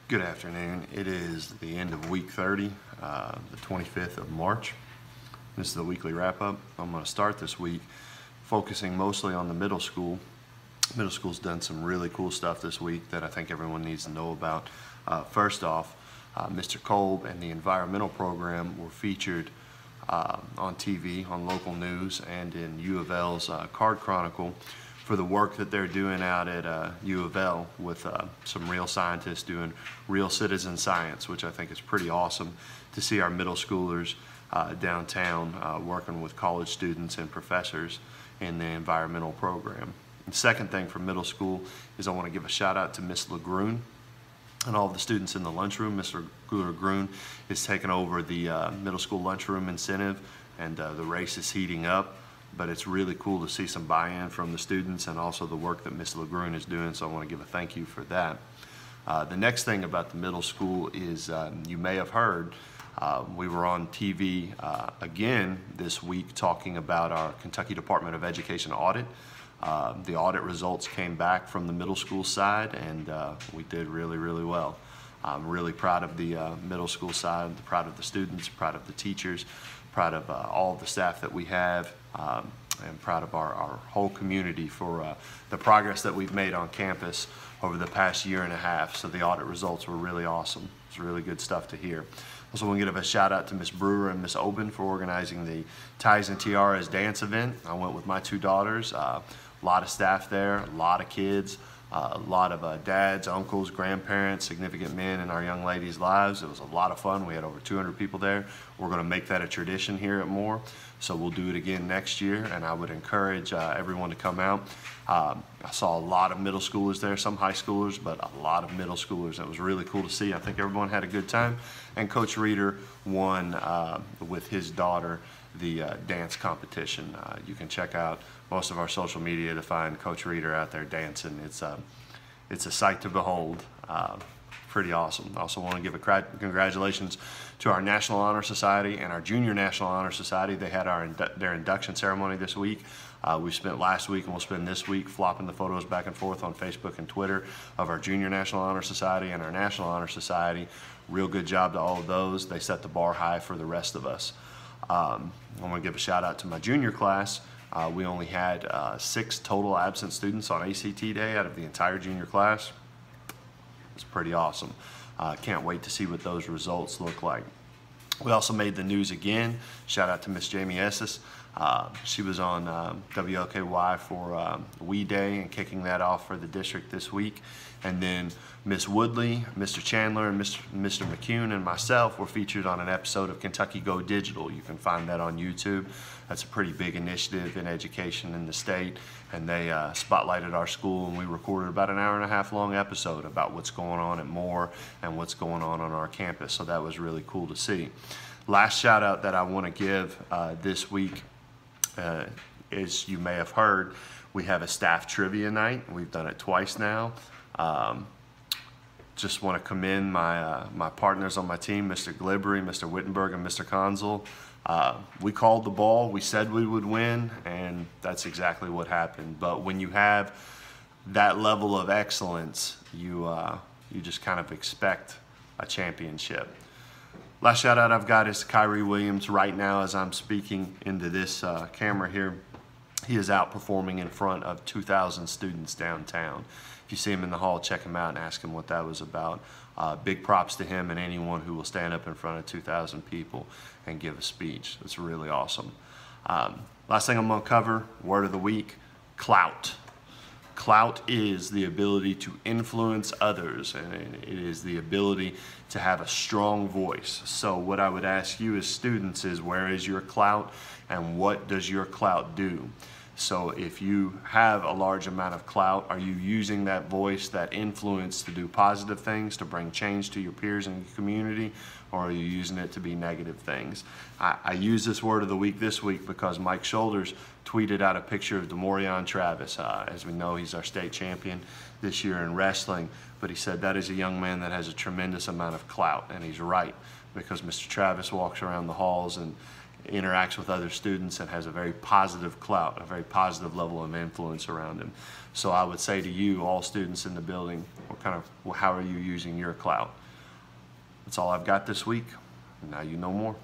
Good afternoon. It is the end of week 30, the 25th of March. This is the weekly wrap-up. I'm going to start this week focusing mostly on the middle school. Middle school's done some really cool stuff this week that I think everyone needs to know about. First off, Mr. Kolb and the environmental program were featured on TV, on local news, and in U of L's Card Chronicle for the work that they're doing out at U of L with some real scientists doing real citizen science, which I think is pretty awesome to see our middle schoolers downtown working with college students and professors in the environmental program. The second thing for middle school is I want to give a shout out to Miss Lagroon and all of the students in the lunchroom. Mr. Lagroon is taking over the middle school lunchroom incentive, and the race is heating up. But it's really cool to see some buy-in from the students and also the work that Ms. Lagroon is doing, so I want to give a thank you for that. The next thing about the middle school is you may have heard we were on TV again this week talking about our Kentucky Department of Education audit. The audit results came back from the middle school side, and we did really well. I'm really proud of the middle school side, proud of the students, proud of the teachers, proud of all of the staff that we have, and proud of our whole community for the progress that we've made on campus over the past year and a half. So the audit results were really awesome. It's really good stuff to hear. Also want to give a shout out to Miss Brewer and Miss Oben for organizing the Ties and Tiaras dance event. I went with my two daughters, a lot of staff there, a lot of kids, a lot of dads, uncles, grandparents, significant men in our young ladies' lives. It was a lot of fun. We had over 200 people there. We're going to make that a tradition here at Moore, so we'll do it again next year, and I would encourage everyone to come out. I saw a lot of middle schoolers there, some high schoolers, but a lot of middle schoolers. It was really cool to see. I think everyone had a good time, and Coach Reeder won with his daughter the dance competition. You can check out most of our social media to find Coach Reeder out there dancing. It's a sight to behold. Pretty awesome. I also want to give a congratulations to our National Honor Society and our Junior National Honor Society. They had their induction ceremony this week. We spent last week and we'll spend this week flopping the photos back and forth on Facebook and Twitter of our Junior National Honor Society and our National Honor Society. Real good job to all of those. They set the bar high for the rest of us. I want to give a shout out to my junior class. We only had 6 total absent students on ACT Day out of the entire junior class. It's pretty awesome. Can't wait to see what those results look like. We also made the news again. Shout out to Miss Jamie Esses. She was on WLKY for WE Day and kicking that off for the district this week. And then Miss Woodley, Mr. Chandler, and Mr. McCune and myself were featured on an episode of Kentucky Go Digital. You can find that on YouTube. That's a pretty big initiative in education in the state, and they spotlighted our school, and we recorded about an hour-and-a-half long episode about what's going on at Moore and what's going on our campus. So that was really cool to see. Last shout out that I want to give this week is, you may have heard, we have a staff trivia night. We've done it twice now. Just want to commend my partners on my team, Mr. Glibbery, Mr. Wittenberg, and Mr. Consul. We called the ball, we said we would win, and that's exactly what happened. But when you have that level of excellence, you just kind of expect a championship. Last shout out I've got is Kyrie Williams. Right now, as I'm speaking into this camera here, he is outperforming in front of 2,000 students downtown. If you see him in the hall, check him out and ask him what that was about. Big props to him and anyone who will stand up in front of 2,000 people and give a speech. It's really awesome. Last thing I'm going to cover, word of the week, CLOUT. CLOUT is the ability to influence others, and it is the ability to have a strong voice. So what I would ask you as students is, where is your CLOUT and what does your CLOUT do? So if you have a large amount of clout, are you using that voice, that influence to do positive things, to bring change to your peers and your community, or are you using it to be negative things? I use this word of the week this week because Mike Shoulders tweeted out a picture of Demorion Travis. As we know, he's our state champion this year in wrestling, but he said that is a young man that has a tremendous amount of clout, and he's right, because Mr. Travis walks around the halls and interacts with other students, and has a very positive clout, a very positive level of influence around him. So I would say to you, all students in the building, how are you using your clout? That's all I've got this week. Now you know more.